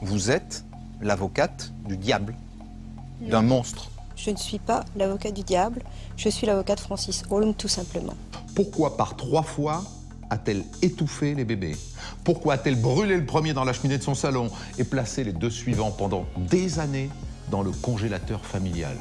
Vous êtes l'avocate du diable, d'un monstre. Je ne suis pas l'avocate du diable, je suis l'avocate Francis Holm, tout simplement. Pourquoi par 3 fois a-t-elle étouffé les bébés? Pourquoi a-t-elle brûlé le premier dans la cheminée de son salon et placé les 2 suivants pendant des années dans le congélateur familial?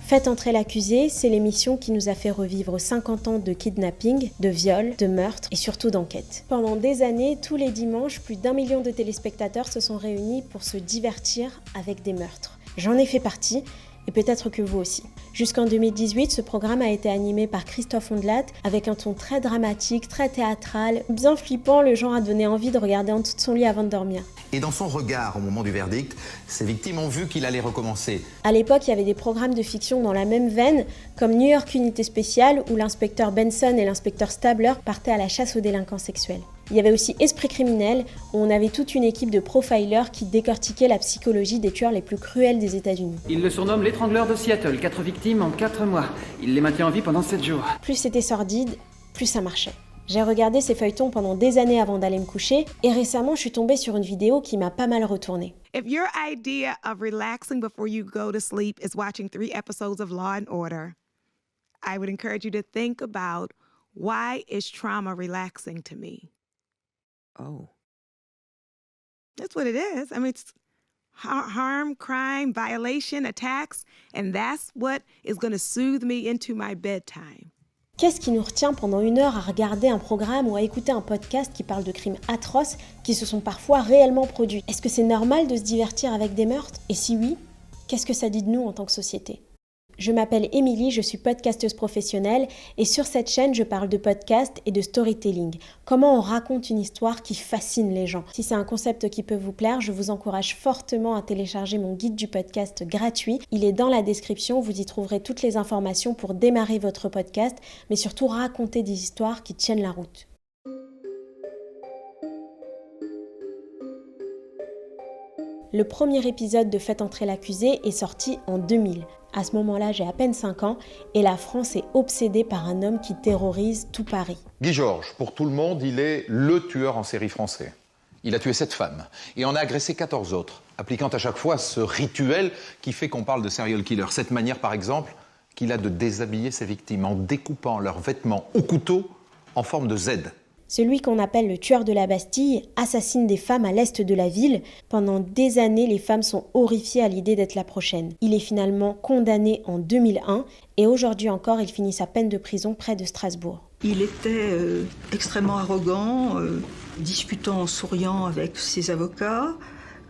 Faites entrer l'accusé, c'est l'émission qui nous a fait revivre 50 ans de kidnapping, de viol, de meurtre et surtout d'enquête. Pendant des années, tous les dimanches, plus d'1 million de téléspectateurs se sont réunis pour se divertir avec des meurtres. J'en ai fait partie, et peut-être que vous aussi. Jusqu'en 2018, ce programme a été animé par Christophe Ondelat, avec un ton très dramatique, très théâtral, bien flippant, le genre à donner envie de regarder en dessous de son lit avant de dormir. Et dans son regard, au moment du verdict, ses victimes ont vu qu'il allait recommencer. À l'époque, il y avait des programmes de fiction dans la même veine, comme New York Unité Spéciale, où l'inspecteur Benson et l'inspecteur Stabler partaient à la chasse aux délinquants sexuels. Il y avait aussi Esprit criminel, où on avait toute une équipe de profilers qui décortiquaient la psychologie des tueurs les plus cruels des États-Unis. Il le surnomme l'étrangleur de Seattle, 4 victimes en 4 mois. Il les maintient en vie pendant 7 jours. Plus c'était sordide, plus ça marchait. J'ai regardé ces feuilletons pendant des années avant d'aller me coucher, et récemment je suis tombée sur une vidéo qui m'a pas mal retournée. If your idea of relaxing before you go to sleep is watching 3 episodes of Law & Order, I would encourage you to think about, why is trauma relaxing to me? Oh. That's what it is. I mean, it's harm, crime, violation, attacks, and that's what is going to soothe me into my bedtime. Qu'est-ce qui nous retient pendant 1 heure à regarder un programme ou à écouter un podcast qui parle de crimes atroces qui se sont parfois réellement produits? Est-ce que c'est normal de se divertir avec des meurtres? Et si oui, qu'est-ce que ça dit de nous en tant que société? Je m'appelle Émilie, je suis podcasteuse professionnelle et sur cette chaîne, je parle de podcast et de storytelling. Comment on raconte une histoire qui fascine les gens. Si c'est un concept qui peut vous plaire, je vous encourage fortement à télécharger mon guide du podcast gratuit. Il est dans la description, vous y trouverez toutes les informations pour démarrer votre podcast, mais surtout raconter des histoires qui tiennent la route. Le premier épisode de Faites entrer l'accusé est sorti en 2000. À ce moment-là, j'ai à peine 5 ans et la France est obsédée par un homme qui terrorise tout Paris. Guy Georges, pour tout le monde, il est le tueur en série français. Il a tué 7 femmes et en a agressé 14 autres, appliquant à chaque fois ce rituel qui fait qu'on parle de serial killer. Cette manière, par exemple, qu'il a de déshabiller ses victimes en découpant leurs vêtements au couteau en forme de Z. Celui qu'on appelle le tueur de la Bastille assassine des femmes à l'est de la ville. Pendant des années, les femmes sont horrifiées à l'idée d'être la prochaine. Il est finalement condamné en 2001 et aujourd'hui encore, il finit sa peine de prison près de Strasbourg. Il était extrêmement arrogant, discutant en souriant avec ses avocats,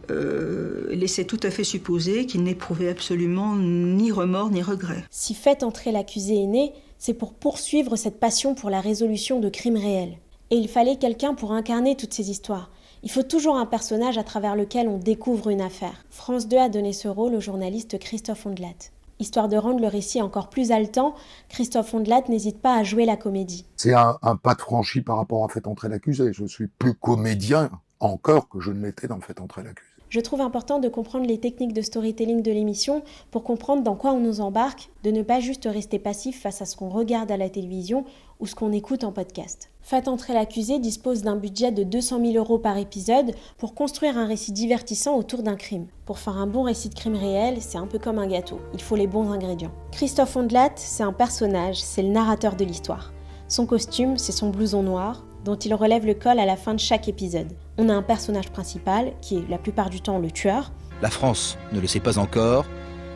laissait tout à fait supposer qu'il n'éprouvait absolument ni remords ni regrets. Si Faites entrer l'accusé est né, c'est pour poursuivre cette passion pour la résolution de crimes réels. Et il fallait quelqu'un pour incarner toutes ces histoires. Il faut toujours un personnage à travers lequel on découvre une affaire. France 2 a donné ce rôle au journaliste Christophe Ondelat. Histoire de rendre le récit encore plus haletant, Christophe Ondelat n'hésite pas à jouer la comédie. C'est un pas de franchi par rapport à Faites entrer l'accusé. Je suis plus comédien encore que je ne l'étais dans Faites entrer l'accusé. Je trouve important de comprendre les techniques de storytelling de l'émission pour comprendre dans quoi on nous embarque, de ne pas juste rester passif face à ce qu'on regarde à la télévision ou ce qu'on écoute en podcast. Faites entrer l'accusé dispose d'un budget de 200 000 € par épisode pour construire un récit divertissant autour d'un crime. Pour faire un bon récit de crime réel, c'est un peu comme un gâteau, il faut les bons ingrédients. Christophe Ondelat, c'est un personnage, c'est le narrateur de l'histoire. Son costume, c'est son blouson noir, dont il relève le col à la fin de chaque épisode. On a un personnage principal, qui est la plupart du temps le tueur. La France ne le sait pas encore,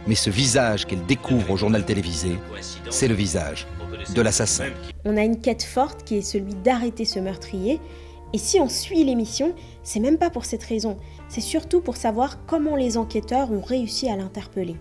mais ce visage qu'elle découvre au journal télévisé, c'est le visage de l'assassin. On a une quête forte qui est celui d'arrêter ce meurtrier. Et si on suit l'émission, c'est même pas pour cette raison. C'est surtout pour savoir comment les enquêteurs ont réussi à l'interpeller.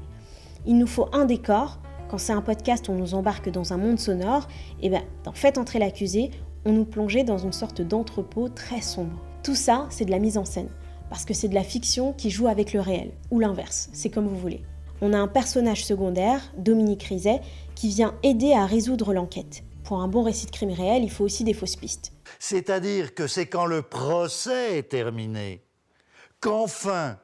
Il nous faut un décor. Quand c'est un podcast, on nous embarque dans un monde sonore. Et dans Faites entrer l'accusé, on nous plongeait dans une sorte d'entrepôt très sombre. Tout ça, c'est de la mise en scène, parce que c'est de la fiction qui joue avec le réel, ou l'inverse, c'est comme vous voulez. On a un personnage secondaire, Dominique Rizet, qui vient aider à résoudre l'enquête. Pour un bon récit de crime réel, il faut aussi des fausses pistes. C'est-à-dire que c'est quand le procès est terminé qu'enfin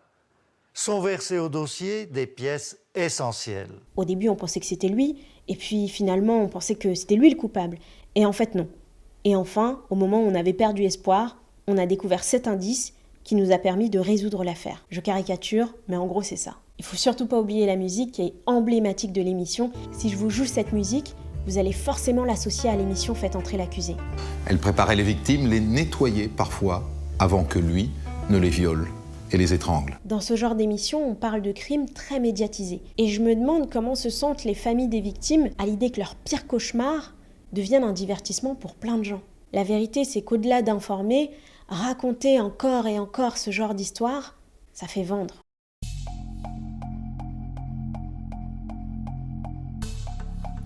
sont versées au dossier des pièces essentielles. Au début, on pensait que c'était lui, et puis finalement, on pensait que c'était lui le coupable. Et en fait, non. Et enfin, au moment où on avait perdu espoir, on a découvert 7 indices qui nous a permis de résoudre l'affaire. Je caricature, mais en gros c'est ça. Il faut surtout pas oublier la musique qui est emblématique de l'émission. Si je vous joue cette musique, vous allez forcément l'associer à l'émission Faites entrer l'accusé. Elle préparait les victimes, les nettoyait parfois avant que lui ne les viole et les étrangle. Dans ce genre d'émission, on parle de crimes très médiatisés. Et je me demande comment se sentent les familles des victimes à l'idée que leur pire cauchemar devienne un divertissement pour plein de gens. La vérité, c'est qu'au-delà d'informer, raconter encore et encore ce genre d'histoire, ça fait vendre.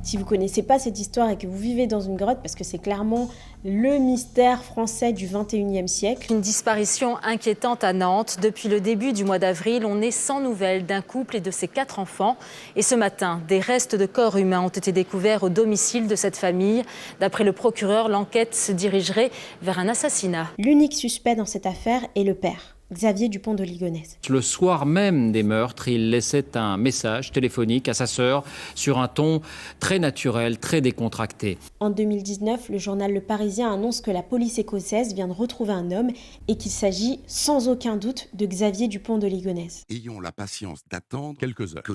Si vous ne connaissez pas cette histoire et que vous vivez dans une grotte, parce que c'est clairement le mystère français du XXIe siècle. Une disparition inquiétante à Nantes. Depuis le début du mois d'avril, on est sans nouvelles d'un couple et de ses 4 enfants. Et ce matin, des restes de corps humains ont été découverts au domicile de cette famille. D'après le procureur, l'enquête se dirigerait vers un assassinat. L'unique suspect dans cette affaire est le père, Xavier Dupont de Ligonnès. Le soir même des meurtres, il laissait un message téléphonique à sa sœur sur un ton très naturel, très décontracté. En 2019, le journal Le Parisien annonce que la police écossaise vient de retrouver un homme et qu'il s'agit sans aucun doute de Xavier Dupont de Ligonnès. Ayons la patience d'attendre quelques heures, que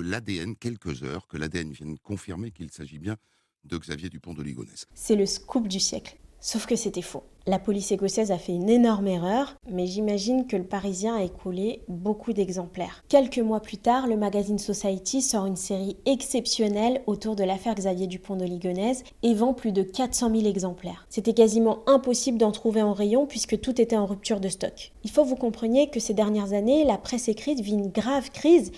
l'ADN vienne confirmer qu'il s'agit bien de Xavier Dupont de Ligonnès. C'est le scoop du siècle. Sauf que c'était faux. La police écossaise a fait une énorme erreur, mais j'imagine que le Parisien a écoulé beaucoup d'exemplaires. Quelques mois plus tard, le magazine Society sort une série exceptionnelle autour de l'affaire Xavier Dupont de Ligonnès et vend plus de 400 000 exemplaires. C'était quasiment impossible d'en trouver en rayon puisque tout était en rupture de stock. Il faut que vous compreniez que ces dernières années, la presse écrite vit une grave crise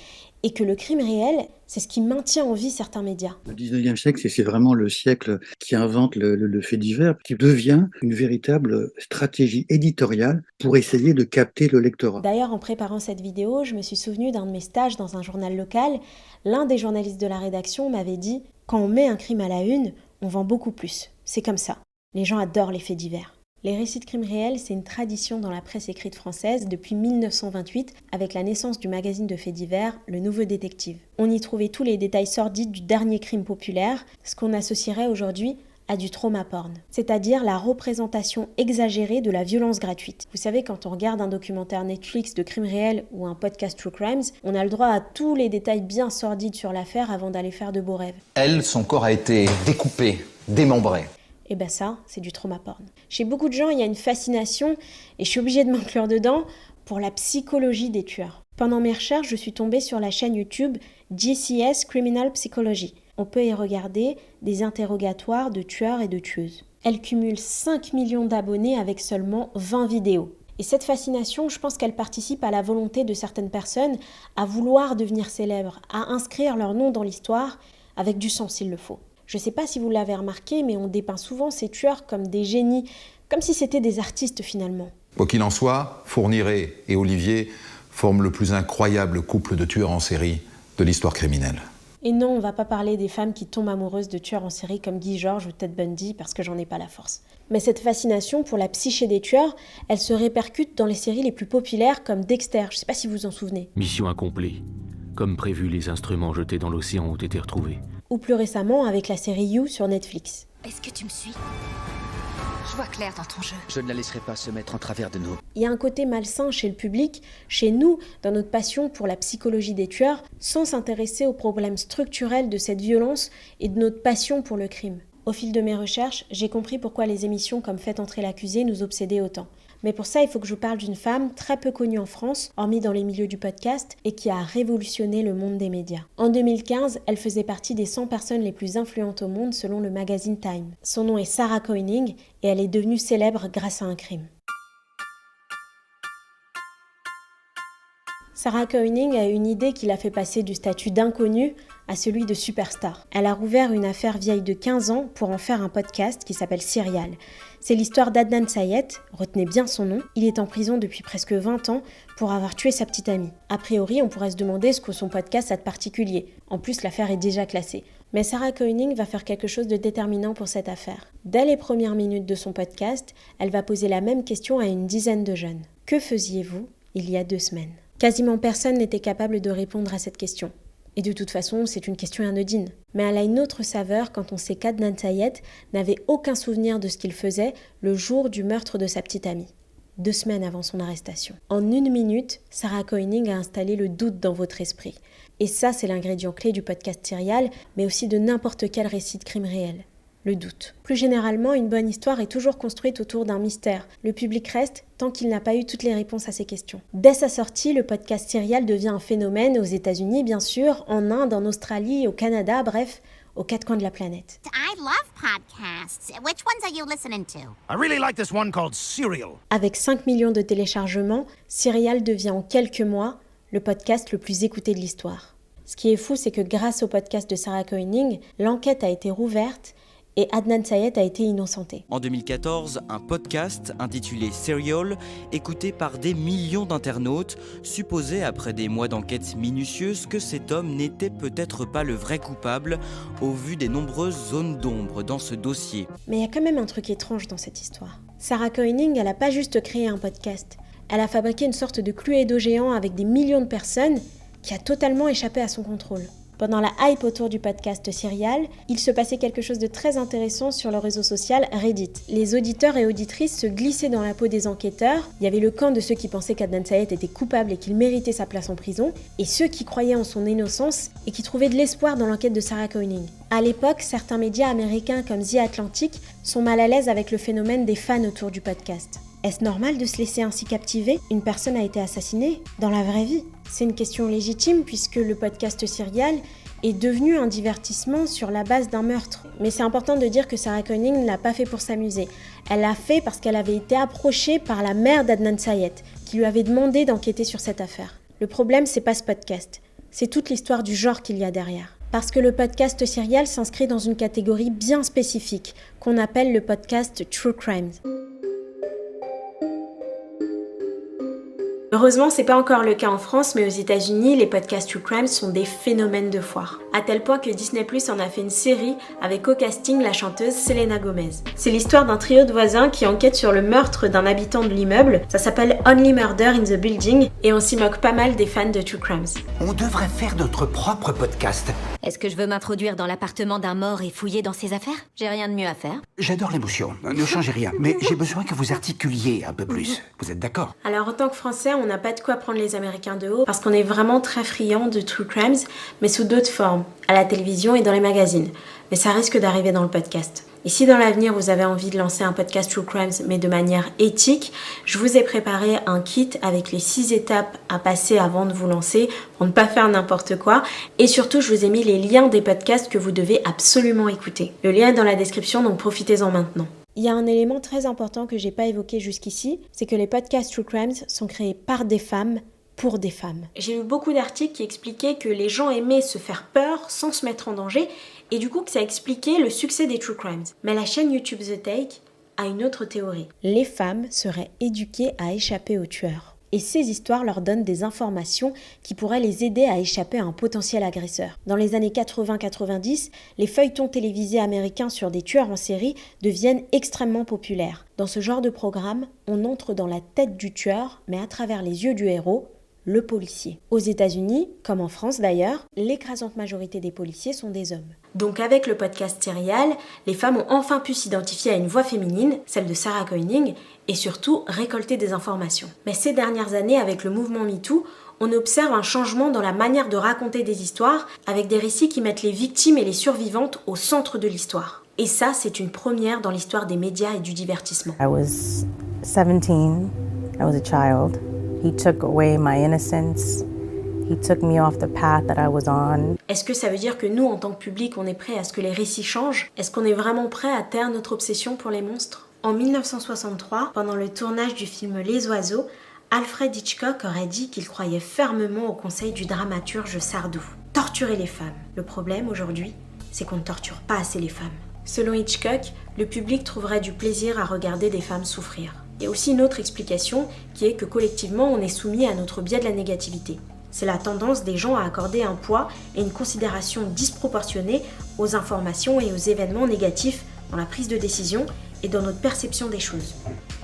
et que le crime réel, c'est ce qui maintient en vie certains médias. Le 19e siècle, c'est vraiment le siècle qui invente le fait divers, qui devient une véritable stratégie éditoriale pour essayer de capter le lectorat. D'ailleurs, en préparant cette vidéo, je me suis souvenu d'un de mes stages dans un journal local. L'un des journalistes de la rédaction m'avait dit « Quand on met un crime à la une, on vend beaucoup plus. C'est comme ça. Les gens adorent les faits divers. » Les récits de crimes réels, c'est une tradition dans la presse écrite française depuis 1928 avec la naissance du magazine de faits divers, Le Nouveau Détective. On y trouvait tous les détails sordides du dernier crime populaire, ce qu'on associerait aujourd'hui à du trauma porn, c'est-à-dire la représentation exagérée de la violence gratuite. Vous savez, quand on regarde un documentaire Netflix de crimes réels ou un podcast True Crimes, on a le droit à tous les détails bien sordides sur l'affaire avant d'aller faire de beaux rêves. Elle, son corps a été découpé, démembré. Et ben ça, c'est du trauma porn. Chez beaucoup de gens, il y a une fascination, et je suis obligée de m'inclure dedans, pour la psychologie des tueurs. Pendant mes recherches, je suis tombée sur la chaîne YouTube GCS Criminal Psychology. On peut y regarder des interrogatoires de tueurs et de tueuses. Elle cumule 5 millions d'abonnés avec seulement 20 vidéos. Et cette fascination, je pense qu'elle participe à la volonté de certaines personnes à vouloir devenir célèbres, à inscrire leur nom dans l'histoire, avec du sens s'il le faut. Je ne sais pas si vous l'avez remarqué, mais on dépeint souvent ces tueurs comme des génies, comme si c'était des artistes finalement. Quoi qu'il en soit, Fourniret et Olivier forment le plus incroyable couple de tueurs en série de l'histoire criminelle. Et non, on ne va pas parler des femmes qui tombent amoureuses de tueurs en série comme Guy Georges ou Ted Bundy parce que j'en ai pas la force. Mais cette fascination pour la psyché des tueurs, elle se répercute dans les séries les plus populaires comme Dexter, je ne sais pas si vous vous en souvenez. Mission accomplie. Comme prévu, les instruments jetés dans l'océan ont été retrouvés. Ou plus récemment avec la série You sur Netflix. Est-ce que tu me suis ? Je vois clair dans ton jeu. Je ne la laisserai pas se mettre en travers de nous. Il y a un côté malsain chez le public, chez nous, dans notre passion pour la psychologie des tueurs, sans s'intéresser aux problèmes structurels de cette violence et de notre passion pour le crime. Au fil de mes recherches, j'ai compris pourquoi les émissions comme Faites entrer l'accusé nous obsédaient autant. Mais pour ça, il faut que je vous parle d'une femme très peu connue en France, hormis dans les milieux du podcast, et qui a révolutionné le monde des médias. En 2015, elle faisait partie des 100 personnes les plus influentes au monde selon le magazine Time. Son nom est Sarah Koenig et elle est devenue célèbre grâce à un crime. Sarah Koenig a eu une idée qui l'a fait passer du statut d'inconnu à celui de superstar. Elle a rouvert une affaire vieille de 15 ans pour en faire un podcast qui s'appelle Serial. C'est l'histoire d'Adnan Syed, retenez bien son nom. Il est en prison depuis presque 20 ans pour avoir tué sa petite amie. A priori, on pourrait se demander ce que son podcast a de particulier. En plus, l'affaire est déjà classée. Mais Sarah Koenig va faire quelque chose de déterminant pour cette affaire. Dès les premières minutes de son podcast, elle va poser la même question à une dizaine de jeunes. Que faisiez-vous il y a 2 semaines ? Quasiment personne n'était capable de répondre à cette question. Et de toute façon, c'est une question anodine. Mais elle a une autre saveur quand on sait qu'Adnan Syed n'avait aucun souvenir de ce qu'il faisait le jour du meurtre de sa petite amie. 2 semaines avant son arrestation. En 1 minute, Sarah Koenig a installé le doute dans votre esprit. Et ça, c'est l'ingrédient clé du podcast Serial, mais aussi de n'importe quel récit de crime réel. Le doute. Plus généralement, une bonne histoire est toujours construite autour d'un mystère. Le public reste tant qu'il n'a pas eu toutes les réponses à ses questions. Dès sa sortie, le podcast Serial devient un phénomène aux États-Unis, bien sûr, en Inde, en Australie, au Canada, bref, aux 4 coins de la planète. I love podcasts. Which ones are you listening to? I really like this one called Serial. Avec 5 millions de téléchargements, Serial devient en quelques mois le podcast le plus écouté de l'histoire. Ce qui est fou, c'est que grâce au podcast de Sarah Koenig, l'enquête a été rouverte et Adnan Syed a été innocenté. En 2014, un podcast intitulé Serial, écouté par des millions d'internautes, supposait après des mois d'enquête minutieuse que cet homme n'était peut-être pas le vrai coupable au vu des nombreuses zones d'ombre dans ce dossier. Mais il y a quand même un truc étrange dans cette histoire. Sarah Koenig, elle n'a pas juste créé un podcast, elle a fabriqué une sorte de Cluedo géant avec des millions de personnes qui a totalement échappé à son contrôle. Pendant la hype autour du podcast Serial, il se passait quelque chose de très intéressant sur le réseau social Reddit. Les auditeurs et auditrices se glissaient dans la peau des enquêteurs. Il y avait le camp de ceux qui pensaient qu'Adnan Syed était coupable et qu'il méritait sa place en prison, et ceux qui croyaient en son innocence et qui trouvaient de l'espoir dans l'enquête de Sarah Koenig. À l'époque, certains médias américains comme The Atlantic sont mal à l'aise avec le phénomène des fans autour du podcast. Est-ce normal de se laisser ainsi captiver ? Une personne a été assassinée dans la vraie vie. C'est une question légitime puisque le podcast Serial est devenu un divertissement sur la base d'un meurtre. Mais c'est important de dire que Sarah Koenig ne l'a pas fait pour s'amuser. Elle l'a fait parce qu'elle avait été approchée par la mère d'Adnan Syed, qui lui avait demandé d'enquêter sur cette affaire. Le problème, c'est pas ce podcast. C'est toute l'histoire du genre qu'il y a derrière. Parce que le podcast Serial s'inscrit dans une catégorie bien spécifique, qu'on appelle le podcast True Crimes. Heureusement, c'est pas encore le cas en France, mais aux États-Unis, les podcasts True Crime sont des phénomènes de foire. À tel point que Disney+ en a fait une série avec au casting la chanteuse Selena Gomez. C'est l'histoire d'un trio de voisins qui enquête sur le meurtre d'un habitant de l'immeuble. Ça s'appelle Only Murder in the Building et on s'y moque pas mal des fans de True Crimes. On devrait faire notre propre podcast. Est-ce que je veux m'introduire dans l'appartement d'un mort et fouiller dans ses affaires? J'ai rien de mieux à faire. J'adore l'émotion, ne changez rien, mais j'ai besoin que vous articuliez un peu plus. Vous êtes d'accord? Alors en tant que Français, on n'a pas de quoi prendre les Américains de haut parce qu'on est vraiment très friands de True Crimes, mais sous d'autres formes, à la télévision et dans les magazines. Mais ça risque d'arriver dans le podcast. Et si dans l'avenir vous avez envie de lancer un podcast True Crimes mais de manière éthique, je vous ai préparé un kit avec les 6 étapes à passer avant de vous lancer pour ne pas faire n'importe quoi. Et surtout, je vous ai mis les liens des podcasts que vous devez absolument écouter. Le lien est dans la description, donc profitez-en maintenant. Il y a un élément très important que j'ai pas évoqué jusqu'ici, c'est que les podcasts True Crimes sont créés par des femmes, pour des femmes. J'ai lu beaucoup d'articles qui expliquaient que les gens aimaient se faire peur sans se mettre en danger, et du coup que ça expliquait le succès des True Crimes. Mais la chaîne YouTube The Take a une autre théorie. Les femmes seraient éduquées à échapper aux tueurs. Et ces histoires leur donnent des informations qui pourraient les aider à échapper à un potentiel agresseur. Dans les années 80-90, les feuilletons télévisés américains sur des tueurs en série deviennent extrêmement populaires. Dans ce genre de programme, on entre dans la tête du tueur, mais à travers les yeux du héros, le policier. Aux États-Unis, comme en France d'ailleurs, l'écrasante majorité des policiers sont des hommes. Donc avec le podcast Serial, les femmes ont enfin pu s'identifier à une voix féminine, celle de Sarah Koenig, et surtout récolter des informations. Mais ces dernières années, avec le mouvement MeToo, on observe un changement dans la manière de raconter des histoires, avec des récits qui mettent les victimes et les survivantes au centre de l'histoire. Et ça, c'est une première dans l'histoire des médias et du divertissement. I was 17, I was a child. He took away my innocence. He took me off the path that I was on. Est-ce que ça veut dire que nous, en tant que public, on est prêt à ce que les récits changent? Est-ce qu'on est vraiment prêt à taire notre obsession pour les monstres? En 1963, pendant le tournage du film Les Oiseaux, Alfred Hitchcock aurait dit qu'il croyait fermement au conseil du dramaturge Sardou. Torturer les femmes. Le problème aujourd'hui, c'est qu'on ne torture pas assez les femmes. Selon Hitchcock, le public trouverait du plaisir à regarder des femmes souffrir. Il y a aussi une autre explication qui est que collectivement on est soumis à notre biais de la négativité. C'est la tendance des gens à accorder un poids et une considération disproportionnée aux informations et aux événements négatifs dans la prise de décision et dans notre perception des choses.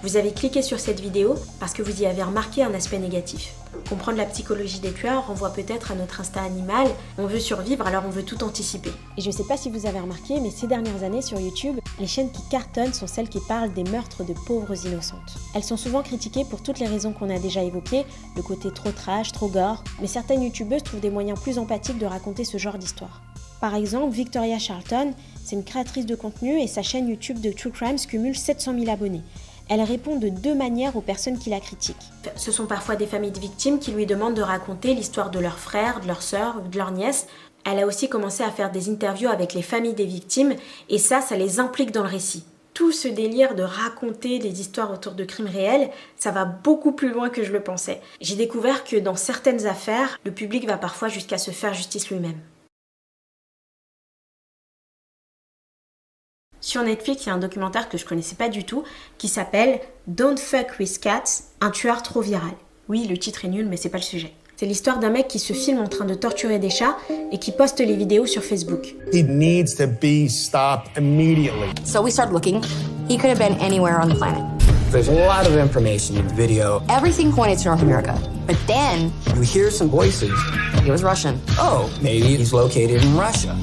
Vous avez cliqué sur cette vidéo parce que vous y avez remarqué un aspect négatif. Comprendre la psychologie des tueurs renvoie peut-être à notre instinct animal. On veut survivre, alors on veut tout anticiper. Et je sais pas si vous avez remarqué, mais ces dernières années sur YouTube, les chaînes qui cartonnent sont celles qui parlent des meurtres de pauvres innocentes. Elles sont souvent critiquées pour toutes les raisons qu'on a déjà évoquées, le côté trop trash, trop gore, mais certaines youtubeuses trouvent des moyens plus empathiques de raconter ce genre d'histoire. Par exemple, Victoria Charlton, c'est une créatrice de contenu et sa chaîne YouTube de True Crimes cumule 700 000 abonnés. Elle répond de 2 manières aux personnes qui la critiquent. Ce sont parfois des familles de victimes qui lui demandent de raconter l'histoire de leur frère, de leur sœur ou de leur nièce. Elle a aussi commencé à faire des interviews avec les familles des victimes et ça les implique dans le récit. Tout ce délire de raconter des histoires autour de crimes réels, ça va beaucoup plus loin que je le pensais. J'ai découvert que dans certaines affaires, le public va parfois jusqu'à se faire justice lui-même. Sur Netflix, il y a un documentaire que je connaissais pas du tout qui s'appelle Don't Fuck with Cats, un tueur trop viral. Oui, le titre est nul, mais c'est pas le sujet. C'est l'histoire d'un mec qui se filme en train de torturer des chats et qui poste les vidéos sur Facebook. He needs to be stopped immediately. So we started looking. He could have been anywhere on the planet. There's a lot of information in the video. Everything pointed to North America. But then You hear some voices. he was Russian. Oh, maybe he's located in Russia.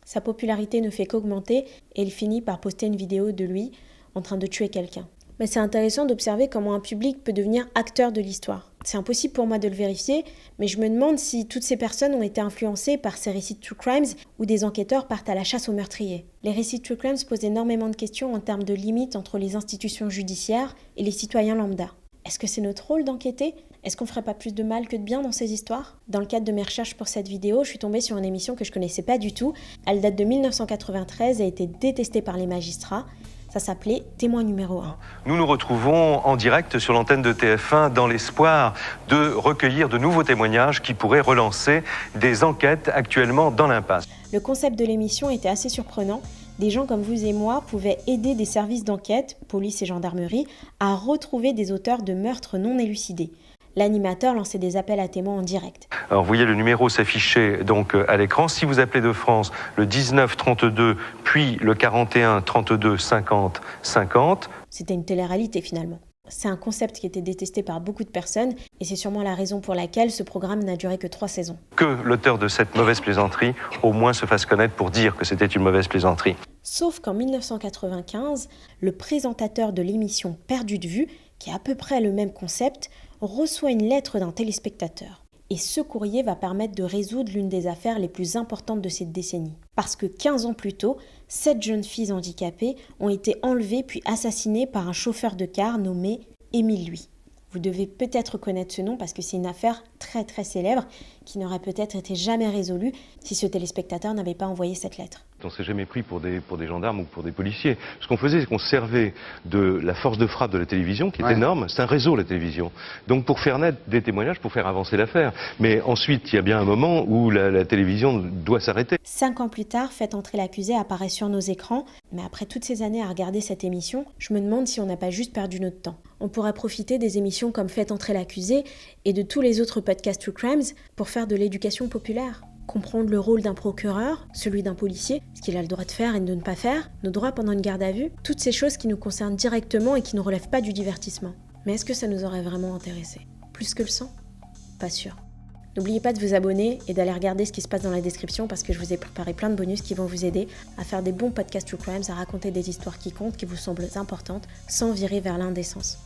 Sa popularité ne fait qu'augmenter et il finit par poster une vidéo de lui en train de tuer quelqu'un. Mais c'est intéressant d'observer comment un public peut devenir acteur de l'histoire. C'est impossible pour moi de le vérifier, mais je me demande si toutes ces personnes ont été influencées par ces récits de True Crimes où des enquêteurs partent à la chasse aux meurtriers. Les récits de True Crimes posent énormément de questions en termes de limites entre les institutions judiciaires et les citoyens lambda. Est-ce que c'est notre rôle d'enquêter ? Est-ce qu'on ferait pas plus de mal que de bien dans ces histoires ? Dans le cadre de mes recherches pour cette vidéo, je suis tombée sur une émission que je connaissais pas du tout. Elle date de 1993 et a été détestée par les magistrats. Ça s'appelait Témoin numéro 1. Nous nous retrouvons en direct sur l'antenne de TF1 dans l'espoir de recueillir de nouveaux témoignages qui pourraient relancer des enquêtes actuellement dans l'impasse. Le concept de l'émission était assez surprenant. Des gens comme vous et moi pouvaient aider des services d'enquête, police et gendarmerie, à retrouver des auteurs de meurtres non élucidés. L'animateur lançait des appels à témoins en direct. Alors vous voyez le numéro s'afficher donc à l'écran. Si vous appelez de France le 19 32 puis le 41 32 50 50. C'était une télé-réalité finalement. C'est un concept qui était détesté par beaucoup de personnes et c'est sûrement la raison pour laquelle ce programme n'a duré que 3 saisons. Que l'auteur de cette mauvaise plaisanterie au moins se fasse connaître pour dire que c'était une mauvaise plaisanterie. Sauf qu'en 1995, le présentateur de l'émission Perdu de vue, qui a à peu près le même concept, reçoit une lettre d'un téléspectateur. Et ce courrier va permettre de résoudre l'une des affaires les plus importantes de cette décennie. Parce que 15 ans plus tôt, 7 jeunes filles handicapées ont été enlevées puis assassinées par un chauffeur de car nommé Émile Louis. Vous devez peut-être connaître ce nom parce que c'est une affaire très très célèbre qui n'aurait peut-être été jamais résolue si ce téléspectateur n'avait pas envoyé cette lettre. On ne s'est jamais pris pour des gendarmes ou pour des policiers. Ce qu'on faisait, c'est qu'on servait de la force de frappe de la télévision, qui est énorme. C'est un réseau, la télévision. Donc pour faire naître des témoignages, pour faire avancer l'affaire. Mais ensuite, il y a bien un moment où la télévision doit s'arrêter. 5 ans plus tard, Faites entrer l'accusé apparaît sur nos écrans. Mais après toutes ces années à regarder cette émission, je me demande si on n'a pas juste perdu notre temps. On pourrait profiter des émissions comme Faites entrer l'accusé et de tous les autres podcasts True Crimes pour faire de l'éducation populaire. Comprendre le rôle d'un procureur, celui d'un policier, ce qu'il a le droit de faire et de ne pas faire, nos droits pendant une garde à vue, toutes ces choses qui nous concernent directement et qui ne relèvent pas du divertissement. Mais est-ce que ça nous aurait vraiment intéressé ? Plus que le sang ? Pas sûr. N'oubliez pas de vous abonner et d'aller regarder ce qui se passe dans la description parce que je vous ai préparé plein de bonus qui vont vous aider à faire des bons podcasts True Crimes, à raconter des histoires qui comptent, qui vous semblent importantes, sans virer vers l'indécence.